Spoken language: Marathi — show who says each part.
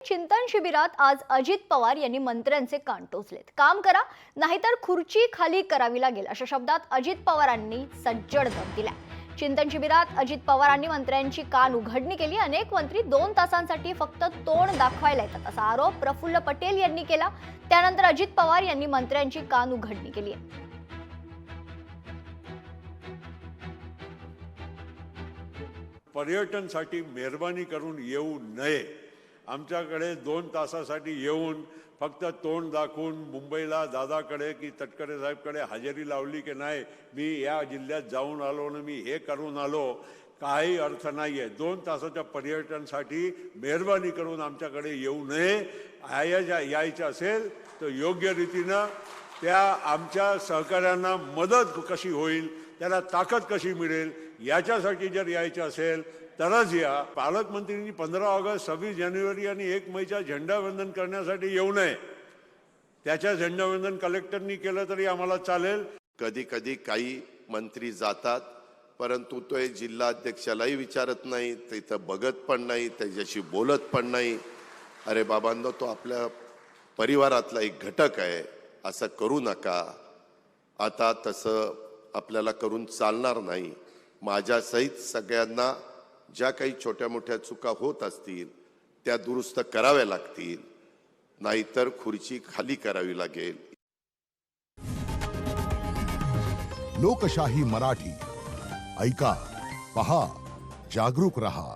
Speaker 1: चिंतन शिबिरात आज अजित पवार यांनी मंत्र्यांचे कान टोचलेत। काम करा नाहीतर खुर्ची खाली करावी लागेल अशा शब्दात अजित पवारांनी सज्जड दम दिला। चिंतन शिबिरात अजित पवारांनी मंत्र्यांची कान उघडणी केली। अनेक मंत्री 2 तासांसाठी फक्त तोंड दाखवायला येतात असा आरोप प्रफुल्ल पटेल यांनी केला। त्यानंतर अजित पवार यांनी मंत्र्यांची कान उघडणी केली।
Speaker 2: पर्यटनसाठी मेहरबानी करून येऊ नये। आमच्याकडे 2 तासासाठी येऊन फक्त तोंड दाखवून मुंबईला दादाकडे की तटकरे साहेबकडे हजेरी लावली की नाही मी या जिल्ह्यात जाऊन आलो ना मी हे करून आलो, काही अर्थ नाही आहे। 2 तासाच्या पर्यटनासाठी मेहरबानी करून आमच्याकडे येऊ नये। यायचं असेल तर योग्य रीतीनं त्या आमच्या सहकाऱ्यांना मदत कशी होईल, त्याला ताकद कशी मिळेल याच्यासाठी जर यायचं असेल तरच या। पालकमंत्र्यांनी 15 ऑगस्ट 26 जानेवारी आणि 1 मेचा झेंडावंदन करण्यासाठी येऊ नये। त्याच्या झेंडावंदन कलेक्टरनी केलं तरी आम्हाला चालेल।
Speaker 3: कधी कधी काही मंत्री जातात परंतु तो जिल्हाध्यक्षालाही विचारत नाही, तिथं बघत पण नाही, त्याच्याशी बोलत पण नाही। अरे बाबांनो, तो आपल्या परिवारातला एक घटक आहे, असं करू नका। आता तसं आपल्याला करून चालणार नाही। माझ्यासहित सगळ्यांना ज्या काही छोट्या मोठ्या चुका होत असतील त्या दुरुस्त कराव्या लागतील, नाहीतर खुर्ची खाली करावी लागेल।
Speaker 4: लोकशाही मराठी ऐका, पहा, जागरूक रहा।